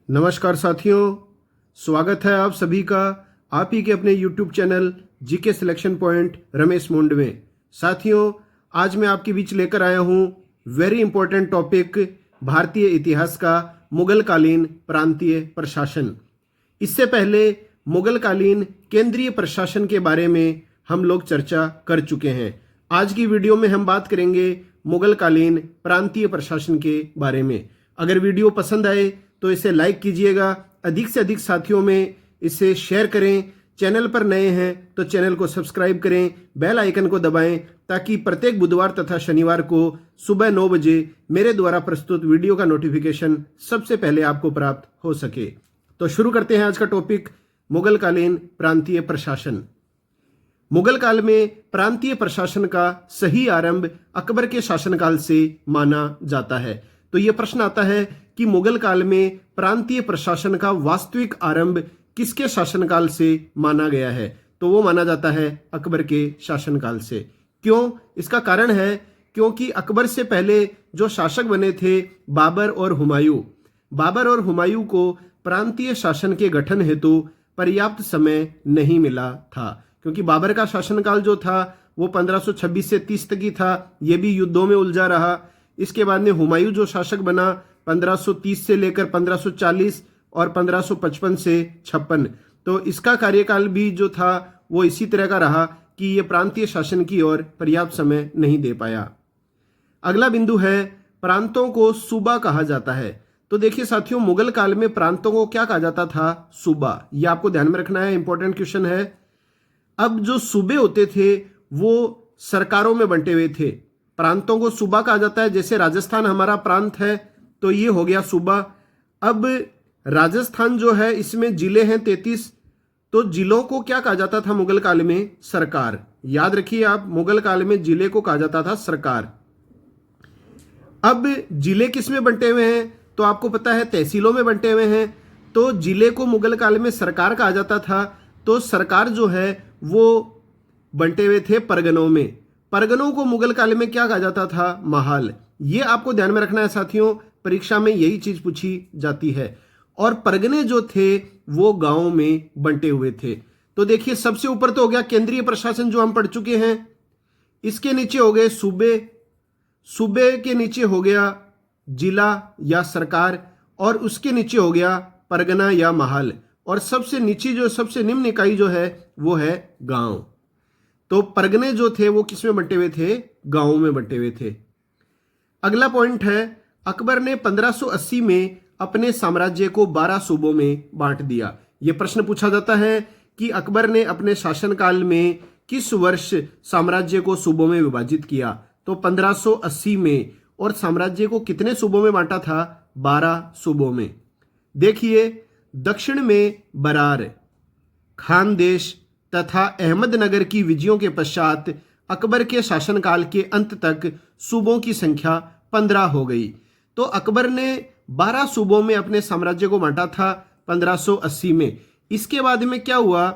नमस्कार साथियों, स्वागत है आप सभी का आप ही के अपने YouTube channel GK selection point Ramesh मुंड में। साथियों, आज मैं आपके बीच लेकर आया हूँ वेरी इंपॉर्टेंट टॉपिक भारतीय इतिहास का मुगलकालीन प्रांतीय प्रशासन। इससे पहले मुगलकालीन केंद्रीय प्रशासन के बारे में हम लोग चर्चा कर चुके हैं। आज की वीडियो में हम बात करेंगे मुगलकालीन प्रांतीय प्रशासन के बारे में। अगर वीडियो पसंद आए तो इसे लाइक कीजिएगा, अधिक से अधिक साथियों में इसे शेयर करें। चैनल पर नए हैं तो चैनल को सब्सक्राइब करें, बेल आइकन को दबाएं ताकि प्रत्येक बुधवार तथा शनिवार को सुबह 9 बजे मेरे द्वारा प्रस्तुत वीडियो का नोटिफिकेशन सबसे पहले आपको प्राप्त हो सके। तो शुरू करते हैं आज का टॉपिक, मुगलकालीन प्रांतीय प्रशासन। मुगल काल में प्रांतीय प्रशासन का सही आरंभ अकबर के शासनकाल से माना जाता है। तो यह प्रश्न आता है कि मुगल काल में प्रांतीय प्रशासन का वास्तविक आरंभ किसके शासनकाल से माना गया है? तो वो माना जाता है अकबर के शासनकाल से। क्यों? इसका कारण है क्योंकि अकबर से पहले जो शासक बने थे बाबर और हुमायूं को प्रांतीय शासन के गठन हेतु पर्याप्त समय नहीं मिला था। क्योंकि बाबर का शासनकाल जो था वो 1526 से 30 तक ही था, ये भी युद्धों में उलझा रहा। इसके बाद में हुमायूं जो शासक बना 1530 से लेकर 1540 और 1555 से 56, तो इसका कार्यकाल भी जो था वो इसी तरह का रहा कि ये प्रांतीय शासन की ओर पर्याप्त समय नहीं दे पाया। अगला बिंदु है प्रांतों को सूबा कहा जाता है। तो देखिए साथियों, मुगल काल में प्रांतों को क्या कहा जाता था? सूबा। ये आपको ध्यान में रखना है, इंपॉर्टेंट क्वेश्चन है। अब जो सूबे होते थे वो सरकारों में बंटे हुए थे। प्रांतों को सूबा कहा जाता है। जैसे राजस्थान हमारा प्रांत है तो ये हो गया सूबा। अब राजस्थान जो है इसमें जिले हैं 33, तो जिलों को क्या कहा जाता था मुगल काल में? सरकार। याद रखिए आप, मुगल काल में जिले को कहा जाता था सरकार। अब जिले किस में बंटे हुए हैं? तो आपको पता है तहसीलों में बंटे हुए हैं। तो जिले को मुगल काल में सरकार कहा जाता था। तो सरकार जो है वो बंटे हुए थे परगनों में। परगनों को मुगल काल में क्या कहा जाता था? महाल। ये आपको ध्यान में रखना है साथियों, परीक्षा में यही चीज पूछी जाती है। और परगने जो थे वो गांवों में बंटे हुए थे। तो देखिए, सबसे ऊपर तो हो गया केंद्रीय प्रशासन जो हम पढ़ चुके हैं। इसके नीचे हो गए सूबे, सूबे के नीचे हो गया जिला या सरकार, और उसके नीचे हो गया परगना या महाल, और सबसे नीचे जो सबसे निम्न इकाई जो है वो है गांव। तो परगने जो थे वो किस में बंटे हुए थे? गांवों में बंटे हुए थे। अगला पॉइंट है, अकबर ने 1580 में अपने साम्राज्य को 12 सूबों में बांट दिया। यह प्रश्न पूछा जाता है कि अकबर ने अपने शासनकाल में किस वर्ष साम्राज्य को सूबों में विभाजित किया? तो 1580 में। और साम्राज्य को कितने सूबों में बांटा था? 12 सूबों में। देखिए, दक्षिण में बरार, खानदेश तथा अहमदनगर की विजयों के पश्चात अकबर के शासनकाल के अंत तक सूबों की संख्या 15 हो गई। तो अकबर ने 12 सूबों में अपने साम्राज्य को बांटा था 1580 में। इसके बाद में क्या हुआ?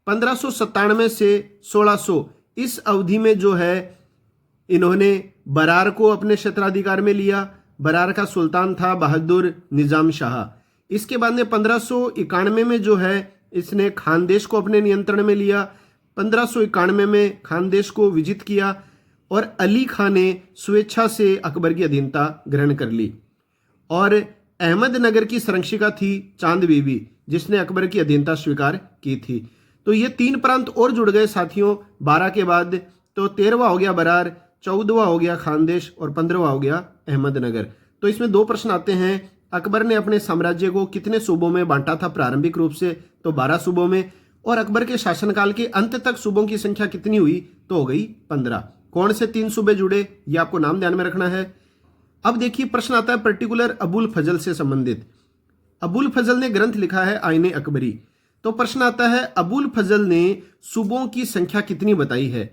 1597 से 1600 इस अवधि में जो है इन्होंने बरार को अपने क्षेत्राधिकार में लिया। बरार का सुल्तान था बहादुर निजाम शाह। इसके बाद में 1591 में जो है इसने खानदेश को अपने नियंत्रण में लिया। 1591 में खानदेश को विजित किया और अली खान ने स्वेच्छा से अकबर की अधीनता ग्रहण कर ली। और अहमदनगर की संरक्षिका थी चांद बीबी, जिसने अकबर की अधीनता स्वीकार की थी। तो ये 3 प्रांत और जुड़ गए साथियों 12 के बाद। तो 13वां हो गया बरार, 14वां हो गया खानदेश और 15वां हो गया अहमदनगर। तो इसमें 2 प्रश्न आते हैं, अकबर ने अपने साम्राज्य को कितने सूबों में बांटा था प्रारंभिक रूप से? तो 12 सूबों में। और अकबर के शासनकाल के अंत तक सूबों की संख्या कितनी हुई? तो हो गई 15। कौन से 3 सूबे जुड़े, ये आपको नाम ध्यान में रखना है। अब देखिए, प्रश्न आता है पर्टिकुलर अबुल फजल से संबंधित। अबुल फजल ने ग्रंथ लिखा है आईने अकबरी। तो प्रश्न आता है अबुल फजल ने सूबों की संख्या कितनी बताई है?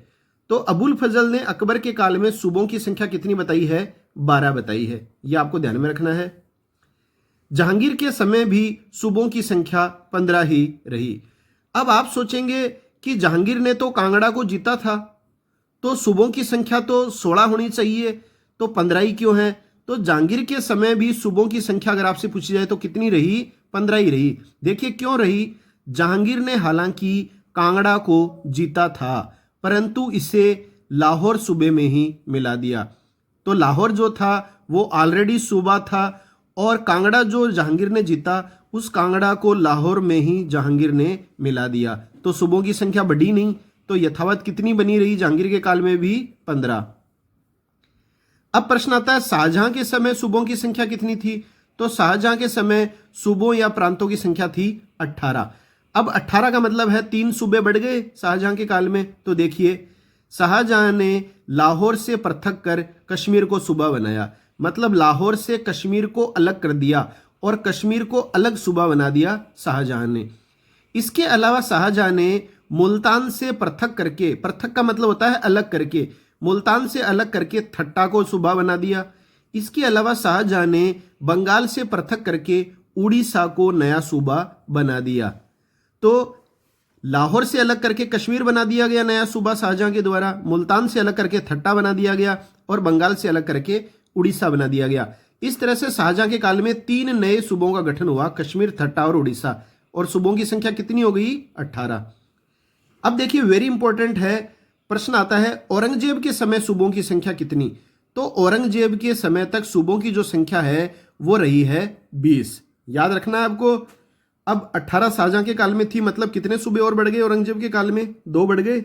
तो अबुल फजल ने अकबर के काल में सूबों की संख्या कितनी बताई है? 12 बताई है। यह आपको ध्यान में रखना है। जहांगीर के समय भी सूबों की संख्या 15 ही रही। अब आप सोचेंगे कि जहांगीर ने तो कांगड़ा को जीता था, तो सूबों की संख्या तो 16 होनी चाहिए, तो 15 ही क्यों है? तो जहांगीर के समय भी सूबों की संख्या अगर आपसे पूछी जाए तो कितनी रही? 15 ही रही। देखिए क्यों रही। जहांगीर ने हालांकि कांगड़ा को जीता था, परंतु इसे लाहौर सूबे में ही मिला दिया। तो लाहौर जो था वो ऑलरेडी सूबा था, और कांगड़ा जो जहांगीर ने जीता उस कांगड़ा को लाहौर में ही जहांगीर ने मिला दिया। तो सूबों की संख्या बढ़ी नहीं, तो यथावत कितनी बनी रही जहांगीर के काल में भी 15। अब प्रश्न आता है शाहजहां के समय सूबों की संख्या कितनी थी। तो शाहजहां के समय सूबों या प्रांतों की संख्या थी 18। अब 18 का मतलब है 3 सूबे बढ़ गए शाहजहां के काल में। तो देखिए शाहजहां ने लाहौर से पृथक कर कश्मीर को सूबा बनाया, मतलब लाहौर से कश्मीर को अलग कर दिया और कश्मीर को अलग सूबा बना दिया शाहजहां ने। इसके अलावा शाहजहां ने मुल्तान से पृथक करके, पृथक का मतलब होता है अलग करके, मुल्तान से अलग करके ठट्टा को सूबा बना दिया। इसके अलावा शाहजहां ने बंगाल से पृथक करके उड़ीसा को नया सूबा बना दिया। तो लाहौर से अलग करके कश्मीर बना दिया गया नया सूबा शाहजहां के द्वारा, मुल्तान से अलग करके ठट्टा बना दिया गया और बंगाल से अलग करके उड़ीसा बना दिया गया। इस तरह से शाहजहां के काल में 3 नए सूबों का गठन हुआ, कश्मीर, ठट्टा और उड़ीसा, और सूबों की संख्या कितनी हो गई 18। अब देखिए वेरी इंपॉर्टेंट है, प्रश्न आता है औरंगजेब के समय सूबों की संख्या कितनी। तो औरंगजेब के समय तक सूबों की जो संख्या है वो रही है 20। याद रखना है आपको। अब 18 शाहजहां के काल में थी, मतलब कितने सूबे और बढ़ गए औरंगजेब के काल में, 2 बढ़ गए।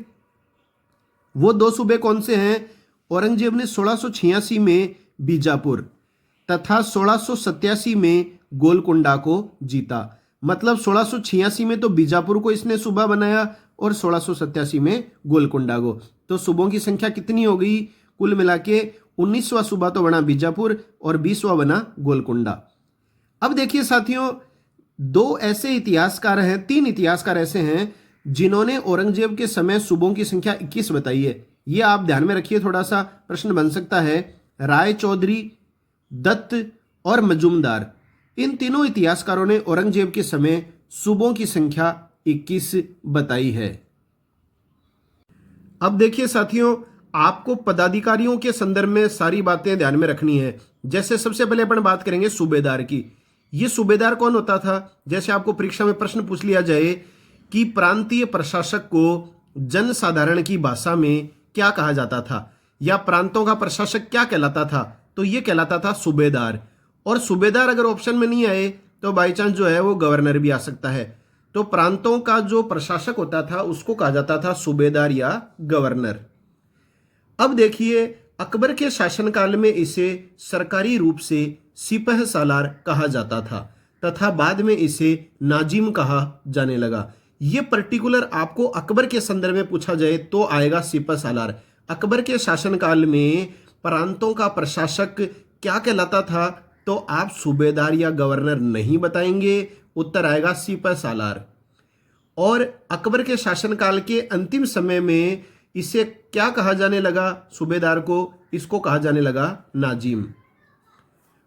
वो 2 सूबे कौन से हैं। औरंगजेब ने 1686 में बीजापुर तथा 1687 में गोलकुंडा को जीता। मतलब 1686 में तो बीजापुर को इसने सूबा बनाया और 1687 में गोलकुंडा को। तो सूबों की संख्या कितनी हो गई, कुल मिला के 19वां सूबा तो बना बीजापुर और 20वां बना गोलकुंडा। अब देखिए साथियों 2 ऐसे इतिहासकार हैं, 3 इतिहासकार ऐसे हैं जिन्होंने औरंगजेब के समय सूबों की संख्या 21 बताई है। ये आप ध्यान में रखिए, थोड़ा सा प्रश्न बन सकता है। राय चौधरी, दत्त और मजूमदार, इन तीनों इतिहासकारों ने औरंगजेब के समय सूबों की संख्या 21 बताई है। अब देखिए साथियों आपको पदाधिकारियों के संदर्भ में सारी बातें ध्यान में रखनी है। जैसे सबसे पहले अपन बात करेंगे सूबेदार की। ये सूबेदार कौन होता था। जैसे आपको परीक्षा में प्रश्न पूछ लिया जाए कि प्रांतीय प्रशासक को जनसाधारण की भाषा में क्या कहा जाता था, या प्रांतों का प्रशासक क्या कहलाता था, तो ये कहलाता था सूबेदार। और सूबेदार अगर ऑप्शन में नहीं आए तो बाई चांस जो है वो गवर्नर भी आ सकता है। तो प्रांतों का जो प्रशासक होता था उसको कहा जाता था सूबेदार या गवर्नर। अब देखिए अकबर के शासनकाल में इसे सरकारी रूप से सिपह सालार कहा जाता था तथा बाद में इसे नाजिम कहा जाने लगा। ये पर्टिकुलर आपको अकबर के संदर्भ में पूछा जाए तो आएगा सिपह सालार। अकबर के शासनकाल में प्रांतों का प्रशासक क्या कहलाता था, तो आप सूबेदार या गवर्नर नहीं बताएंगे, उत्तर आएगा सिपह सालार। और अकबर के शासनकाल के अंतिम समय में इसे क्या कहा जाने लगा, सूबेदार को, इसको कहा जाने लगा नाजिम।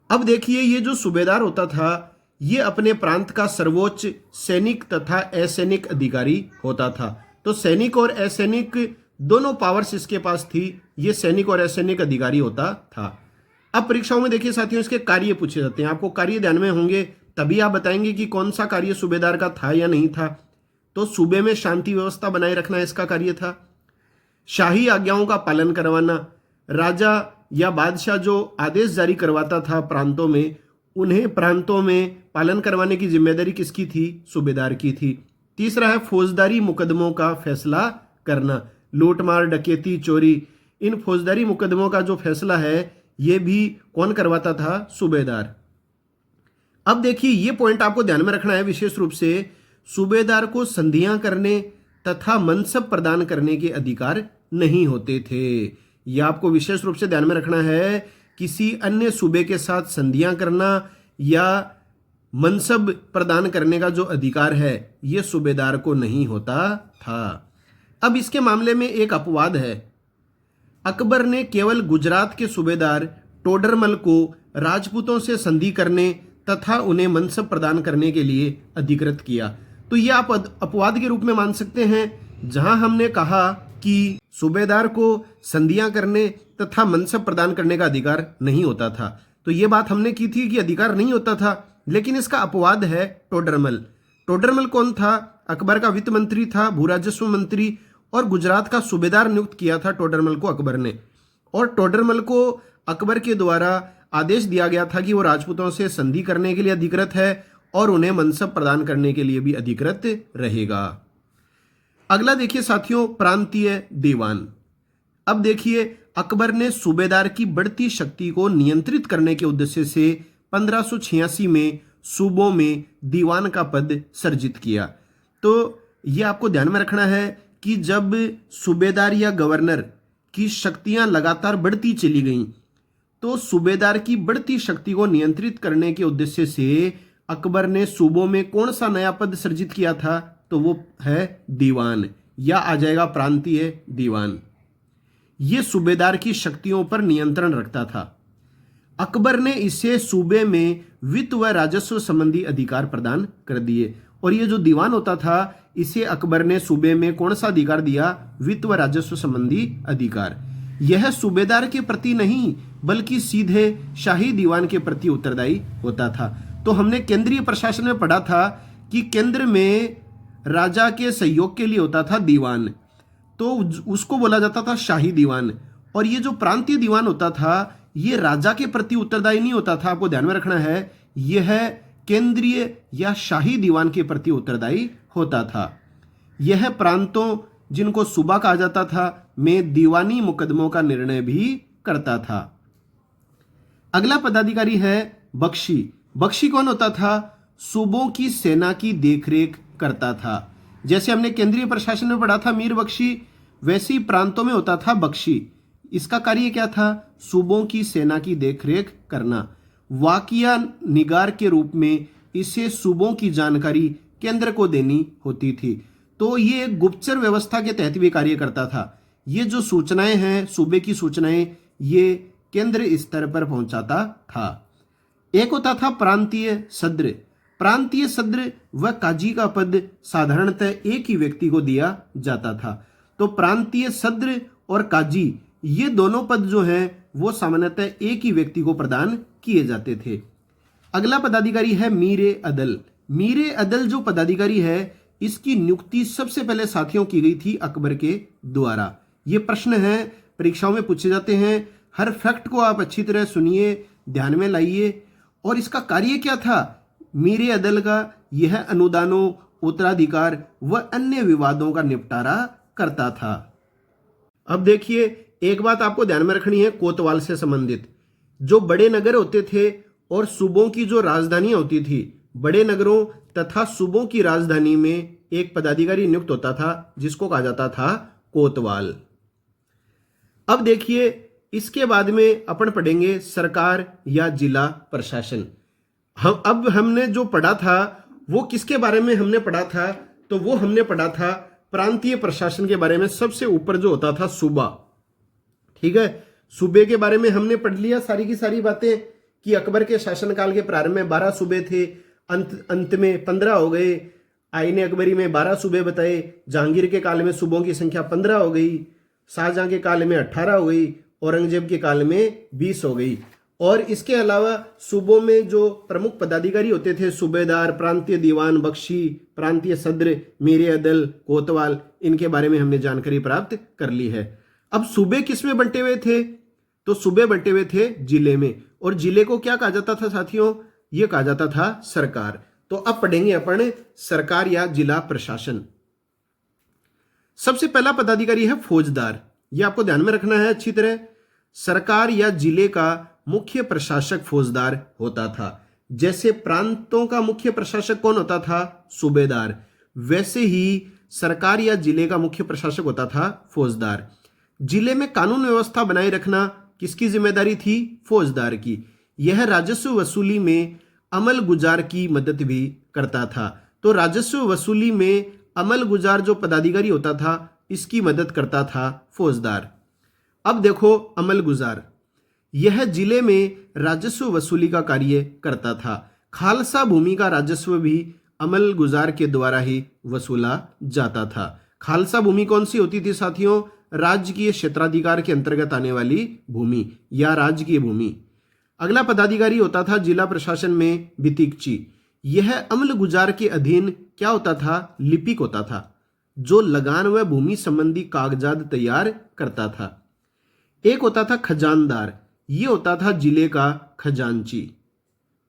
अब देखिए ये जो सूबेदार होता था ये अपने प्रांत का सर्वोच्च सैनिक तथा असैनिक अधिकारी होता था। तो सैनिक और असैनिक दोनों पावर्स इसके पास थी, ये सैनिक और असैनिक अधिकारी होता था। अब परीक्षाओं में देखिए साथियों इसके कार्य पूछे जाते हैं, आपको कार्य ध्यान में होंगे तभी आप बताएंगे कि कौन सा कार्य सूबेदार का था या नहीं था। तो सूबे में शांति व्यवस्था बनाए रखना इसका कार्य था, शाही आज्ञाओं का पालन करवाना, राजा या बादशाह जो आदेश जारी करवाता था प्रांतों में, उन्हें प्रांतों में पालन करवाने की जिम्मेदारी किसकी थी, सूबेदार की थी। तीसरा है फौजदारी मुकदमों का फैसला करना, लूटमार, डकैती, चोरी, इन फौजदारी मुकदमों का जो फैसला है ये भी कौन करवाता था, सूबेदार। अब देखिए ये पॉइंट आपको ध्यान में रखना है विशेष रूप से, सूबेदार को संधियां करने तथा मनसब प्रदान करने के अधिकार नहीं होते थे। यह आपको विशेष रूप से ध्यान में रखना है, किसी अन्य सूबे के साथ संधियां करना या मनसब प्रदान करने का जो अधिकार है यह सूबेदार को नहीं होता था। अब इसके मामले में एक अपवाद है, अकबर ने केवल गुजरात के सूबेदार टोडरमल को राजपूतों से संधि करने तथा उन्हें मनसब प्रदान करने के लिए अधिकृत किया। तो यह आप अपवाद के रूप में मान सकते हैं, जहां हमने कहा कि सूबेदार को संधियां करने तथा मनसब प्रदान करने का अधिकार नहीं होता था। तो यह बात हमने की थी कि अधिकार नहीं होता था, लेकिन इसका अपवाद है टोडरमल। टोडरमल कौन था? अकबर का वित्त मंत्री था, भू राजस्व मंत्री, और गुजरात का सूबेदार नियुक्त किया था टोडरमल को अकबर ने। और टोडरमल को अकबर के द्वारा आदेश दिया गया था कि वो राजपूतों से संधि करने के लिए अधिकृत है और उन्हें मनसब प्रदान करने के लिए भी अधिकृत रहेगा। अगला देखिए साथियों, प्रांतीय दीवान। अब देखिए, अकबर ने सूबेदार की बढ़ती शक्ति को नियंत्रित करने के उद्देश्य से 1586 में सूबों में दीवान का पद सर्जित किया। तो यह आपको ध्यान में रखना है कि जब सूबेदार या गवर्नर की शक्तियां लगातार बढ़ती चली गईं, तो सूबेदार की बढ़ती शक्ति को नियंत्रित करने के उद्देश्य से अकबर ने सूबों में कौन सा नया पद सर्जित किया था? तो वो है दीवान, या आ जाएगा प्रांतीय दीवान। ये सूबेदार की शक्तियों पर नियंत्रण रखता था। अकबर ने इसे सूबे में वित्त व राजस्व संबंधी अधिकार प्रदान कर दिए। और ये जो दीवान होता था, इसे अकबर ने सूबे में कौन सा अधिकार दिया? वित्त व राजस्व संबंधी अधिकार। यह सूबेदार के प्रति नहीं बल्कि सीधे शाही दीवान के प्रति उत्तरदायी होता था। तो हमने केंद्रीय प्रशासन में पढ़ा था कि केंद्र में राजा के सहयोग के लिए होता था दीवान, तो उसको बोला जाता था शाही दीवान। और ये जो प्रांतीय दीवान होता था, ये राजा के प्रति उत्तरदायी नहीं होता था, आपको ध्यान में रखना है। यह केंद्रीय या शाही दीवान के प्रति उत्तरदायी होता था। यह प्रांतों, जिनको सूबा कहा जाता था, में दीवानी मुकदमों का निर्णय भी करता था। अगला पदाधिकारी है बख्शी। बख्शी कौन होता था? सूबों की सेना की देखरेख करता था। जैसे हमने केंद्रीय प्रशासन में पढ़ा था मीर बख्शी, वैसे ही प्रांतों में होता था बख्शी। इसका कार्य क्या था? सूबों की सेना की देखरेख करना। वाकिया निगार के रूप में इसे सूबों की जानकारी केंद्र को देनी होती थी। तो ये गुप्तचर व्यवस्था के तहत भी कार्य करता था। ये जो सूचनाएं हैं, सूबे की सूचनाएं, ये केंद्र स्तर पर पहुंचाता था। एक होता था प्रांतीय सद्र। प्रांतीय सद्र व काजी का पद साधारणतः एक ही व्यक्ति को दिया जाता था। तो प्रांतीय सद्र और काजी, ये दोनों पद जो हैं वो सामान्यतः एक ही व्यक्ति को प्रदान किए जाते थे। अगला पदाधिकारी है मीरे अदल। मीरे अदल जो पदाधिकारी है, इसकी नियुक्ति सबसे पहले साथियों की गई थी अकबर के द्वारा। ये प्रश्न है, परीक्षाओं में पूछे जाते हैं। हर फैक्ट को आप अच्छी तरह सुनिए, ध्यान में लाइए। और इसका कार्य क्या था? मीरे अदल का यह अनुदानों, उत्तराधिकार व अन्य विवादों का निपटारा करता था। अब देखिए, एक बात आपको ध्यान में रखनी है कोतवाल से संबंधित। जो बड़े नगर होते थे और सूबों की जो राजधानियां होती थी, बड़े नगरों तथा सूबों की राजधानी में एक पदाधिकारी नियुक्त होता था जिसको कहा जाता था कोतवाल। अब देखिए, इसके बाद में अपन पढ़ेंगे सरकार या जिला प्रशासन। हमने जो पढ़ा था वो किसके बारे में हमने पढ़ा था? तो वो हमने पढ़ा था प्रांतीय प्रशासन के बारे में। सबसे ऊपर जो होता था सूबा, ठीक है। सूबे के बारे में हमने पढ़ लिया सारी की सारी बातें कि अकबर के शासनकाल के प्रारंभ में 12 सूबे थे, अंत में 15 हो गए। आईने अकबरी में 12 सूबे बताए। जहांगीर के काल में सूबों की संख्या 15 हो गई, शाहजहां के काल में 18 हो गई, औरंगजेब के काल में 20 हो गई। और इसके अलावा सूबों में जो प्रमुख पदाधिकारी होते थे, सूबेदार, प्रांतीय दीवान, बख्शी, प्रांतीय सद्र, मीरे अदल, कोतवाल, इनके बारे में हमने जानकारी प्राप्त कर ली है। अब सूबे किस में बंटे हुए थे? तो सूबे बंटे हुए थे जिले में। और जिले को क्या कहा जाता था साथियों? ये कहा जाता था सरकार। तो अब पढ़ेंगे अपन सरकार या जिला प्रशासन। सबसे पहला पदाधिकारी है फौजदार। ये आपको ध्यान में रखना है अच्छी तरह। सरकार या जिले का मुख्य प्रशासक फौजदार होता था। जैसे प्रांतों का मुख्य प्रशासक कौन होता था? सूबेदार। वैसे ही सरकार या जिले का मुख्य प्रशासक होता था फौजदार। जिले में कानून व्यवस्था बनाए रखना किसकी जिम्मेदारी थी? फौजदार की। यह राजस्व वसूली में अमल गुजार की मदद भी करता था। तो राजस्व वसूली में अमल गुजार जो पदाधिकारी होता था, इसकी मदद करता था फौजदार। अब देखो, अमल गुजार यह जिले में राजस्व वसूली का कार्य करता था। खालसा भूमि का राजस्व भी अमल गुजार के द्वारा ही वसूला जाता था। खालसा भूमि कौन सी होती थी साथियों? राजकीय क्षेत्राधिकार के अंतर्गत आने वाली भूमि या राजकीय भूमि। अगला पदाधिकारी होता था जिला प्रशासन में बितिकची। यह अमल गुजार के अधीन क्या होता था? लिपिक होता था, जो लगान व भूमि संबंधी कागजात तैयार करता था। एक होता था खजानदार, ये होता था जिले का खजांची,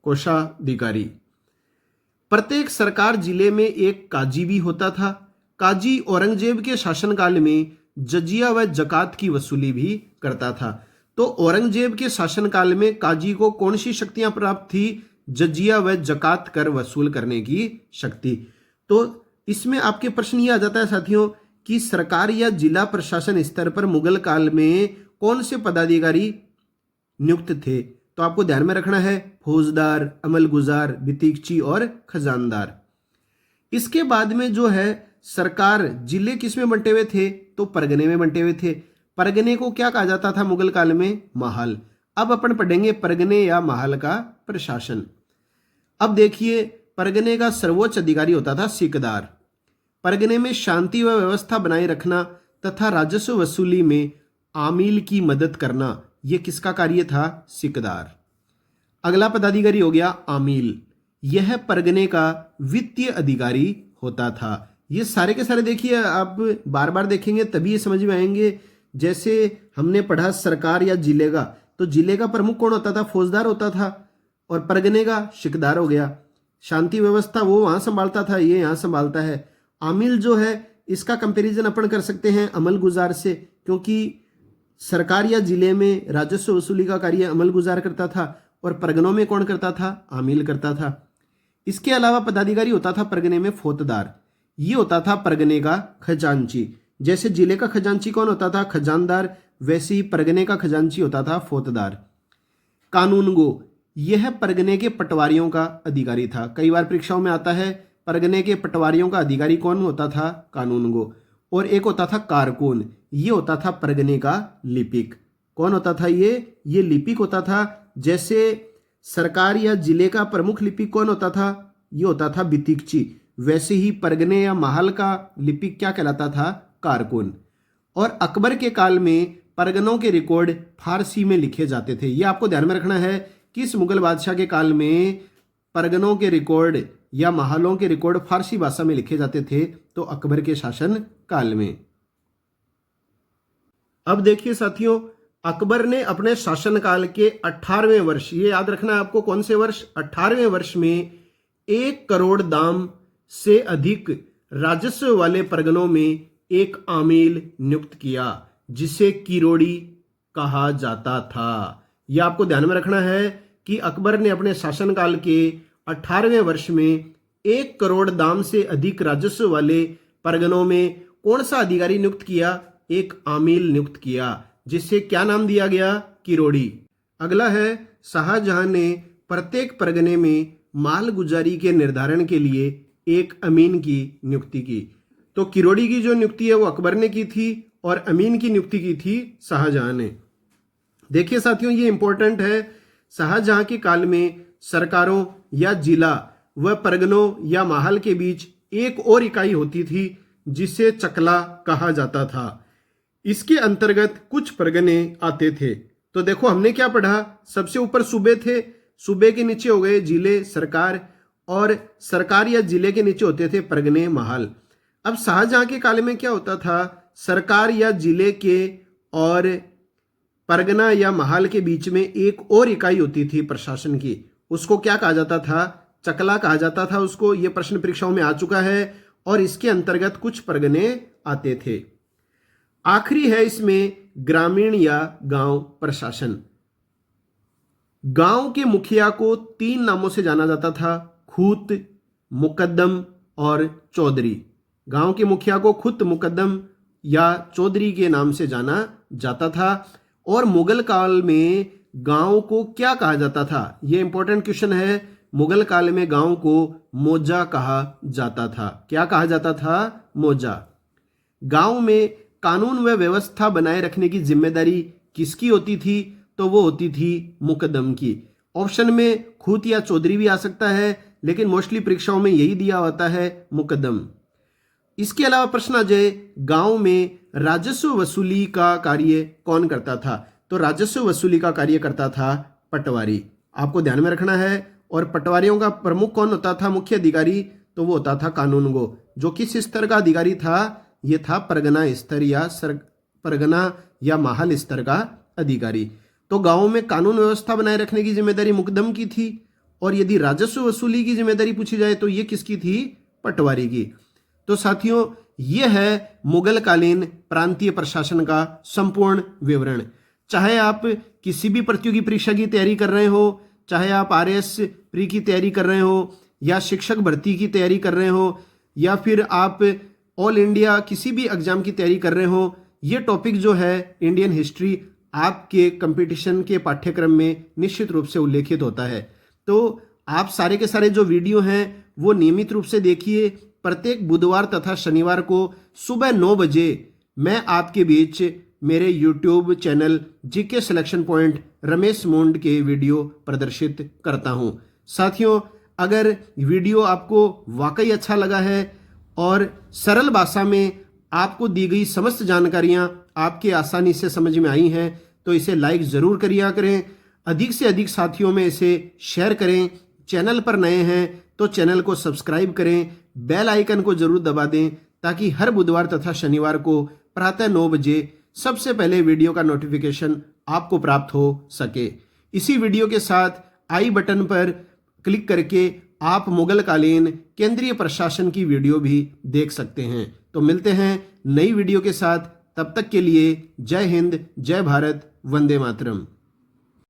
कोषाधिकारी। प्रत्येक सरकार जिले में एक काजी भी होता था। काजी औरंगजेब के शासनकाल में जजिया व जकात की वसूली भी करता था। तो औरंगजेब के शासनकाल में काजी को कौन सी शक्तियां प्राप्त थी? जजिया व जकात कर वसूल करने की शक्ति। तो इसमें आपके प्रश्न ये आ जाता है साथियों कि सरकार या जिला प्रशासन स्तर पर मुगल काल में कौन से पदाधिकारी नियुक्त थे? तो आपको ध्यान में रखना है फौजदार, अमलगुजार, बितिकची और खजानदार। इसके बाद में जो है सरकार, जिले किस में बंटे हुए थे? तो परगने में बंटे हुए थे। परगने को क्या कहा जाता था मुगल काल में? महल। अब अपन पढ़ेंगे परगने या महल का प्रशासन। अब देखिए, परगने का सर्वोच्च अधिकारी होता था सिकदार। परगने में शांति व व्यवस्था बनाए रखना तथा राजस्व वसूली में आमिल की मदद करना, यह किसका कार्य था? सिकदार। अगला पदाधिकारी हो गया आमिल। यह परगने का वित्तीय अधिकारी होता था। ये सारे के सारे देखिए, आप बार बार देखेंगे तभी ये समझ में आएंगे। जैसे हमने पढ़ा सरकार या जिले का, तो जिले का प्रमुख कौन होता था? फौजदार होता था, और परगने का शिकदार हो गया। शांति व्यवस्था वो वहां संभालता था, ये यहाँ संभालता है। आमिल जो है इसका कंपैरिजन अपन कर सकते हैं अमल गुजार से, क्योंकि सरकार या जिले में राजस्व वसूली का कार्य अमल गुजार करता था और परगनों में कौन करता था? आमिल करता था। इसके अलावा पदाधिकारी होता था परगने में फौजदार। ये होता था परगने का खजांची। जैसे जिले का खजांची कौन होता था? खजानदार। वैसे ही परगने का खजांची होता था फौजदार। कानूनगो, यह परगने के पटवारियों का अधिकारी था। कई बार परीक्षाओं में आता है परगने के पटवारियों का अधिकारी कौन होता था? कानूनगो। और एक होता था कारकुन, ये होता था परगने का लिपिक। कौन होता था ये लिपिक होता था। जैसे सरकार या जिले का प्रमुख लिपिक कौन होता था? ये होता था बितिकची। वैसे ही परगने या महल का लिपिक क्या कहलाता था? कारकुन। और अकबर के काल में परगनों के रिकॉर्ड फारसी में लिखे जाते थे। ये आपको ध्यान में रखना है कि इस मुगल बादशाह के काल में परगनों के रिकॉर्ड या महलों के रिकॉर्ड फारसी भाषा में लिखे जाते थे, तो अकबर के शासन काल में। अब देखिए साथियों, अकबर ने अपने शासनकाल के 18वें वर्ष, ये याद रखना है आपको, कौन से वर्ष? 18वें वर्ष में 1 करोड़ दाम से अधिक राजस्व वाले परगनों में एक आमिल नियुक्त किया, जिसे किरोड़ी कहा जाता था। यह आपको ध्यान में रखना है कि अकबर ने अपने शासनकाल के 18वें वर्ष में 1 करोड़ दाम से अधिक राजस्व वाले परगनों में कौन सा अधिकारी नियुक्त किया? एक आमिल नियुक्त किया, जिससे क्या नाम दिया गया? किरोड़ी। अगला है शाहजहां ने प्रत्येक परगने में माल गुजारी के निर्धारण के लिए एक अमीन की नियुक्ति की। तो किरोड़ी की जो नियुक्ति है वो अकबर ने की थी और अमीन की नियुक्ति की थी शाहजहां ने। देखिए साथियों, ये इंपॉर्टेंट है। शाहजहां के काल में सरकारों या जिला व परगनों या महल के बीच एक और इकाई होती थी, जिसे चकला कहा जाता था। इसके अंतर्गत कुछ परगने आते थे। तो देखो हमने क्या पढ़ा, सबसे ऊपर सूबे थे, सूबे के नीचे हो गए जिले, सरकार, और सरकार या जिले के नीचे होते थे परगने, महल। अब शाहजहां के काल में क्या होता था? सरकार या जिले के और परगना या महल के बीच में एक और इकाई होती थी प्रशासन की, उसको क्या कहा जाता था? चकला कहा जाता था उसको। ये प्रश्न परीक्षाओं में आ चुका है, और इसके अंतर्गत कुछ परगने आते थे। आखिरी है इसमें ग्रामीण या गांव प्रशासन। गांव के मुखिया को 3 नामों से जाना जाता था: खूत, मुकद्दम और चौधरी। गांव के मुखिया को खुत, मुकद्दम या चौधरी के नाम से जाना जाता था। और मुगल काल में गांव को क्या कहा जाता था? यह इंपॉर्टेंट क्वेश्चन है। मुगल काल में गांव को मौजा कहा जाता था। क्या कहा जाता था? मौजा। गांव में कानून व व्यवस्था बनाए रखने की जिम्मेदारी किसकी होती थी? तो वो होती थी मुकद्दम की। ऑप्शन में खूत या चौधरी भी आ सकता है, लेकिन मोस्टली परीक्षाओं में यही दिया होता है, मुकद्दम। इसके अलावा प्रश्न आ जाए, गांव में राजस्व वसूली का कार्य कौन करता था? तो राजस्व वसूली का कार्य करता था पटवारी। आपको ध्यान में रखना है। और पटवारियों का प्रमुख कौन होता था, मुख्य अधिकारी? तो वो होता था कानूनगो। जो किस स्तर का अधिकारी था? ये था परगना स्तर या परगना या महल स्तर का अधिकारी। तो गांवों में कानून व्यवस्था बनाए रखने की जिम्मेदारी मुकदम की थी। और यदि राजस्व वसूली की जिम्मेदारी पूछी जाए तो ये किसकी थी? पटवारी की। तो साथियों, ये है मुगल कालीन प्रांतीय प्रशासन का संपूर्ण विवरण। चाहे आप किसी भी प्रतियोगी परीक्षा की तैयारी कर रहे हो, चाहे आप RS प्री की तैयारी कर रहे हो, या शिक्षक भर्ती की तैयारी कर रहे हो, या फिर आप ऑल इंडिया किसी भी एग्जाम की तैयारी कर रहे हो, ये टॉपिक जो है इंडियन हिस्ट्री आपके कंपटीशन के पाठ्यक्रम में निश्चित रूप से उल्लेखित होता है। तो आप सारे के सारे जो वीडियो हैं वो नियमित रूप से देखिए। प्रत्येक बुधवार तथा शनिवार को सुबह 9 बजे मैं आपके बीच मेरे YouTube channel GK selection point Ramesh Mond के वीडियो प्रदर्शित करता हूं। साथियों, अगर वीडियो आपको वाकई अच्छा लगा है और सरल भाषा में आपको दी गई समस्त जानकारियां आपके आसानी से समझ में आई हैं तो इसे लाइक ज़रूर करिए करें। अधिक से अधिक साथियों में इसे शेयर करें। चैनल पर नए हैं तो चैनल को सब्सक्राइब करें, बेल आइकन को जरूर दबा दें ताकि हर बुधवार तथा शनिवार को प्रातः 9 बजे सबसे पहले वीडियो का नोटिफिकेशन आपको प्राप्त हो सके। इसी वीडियो के साथ आई बटन पर क्लिक करके आप मुगल कालीन केंद्रीय प्रशासन की वीडियो भी देख सकते हैं। तो मिलते हैं नई वीडियो के साथ, तब तक के लिए जय हिंद, जय भारत, वंदे मातरम।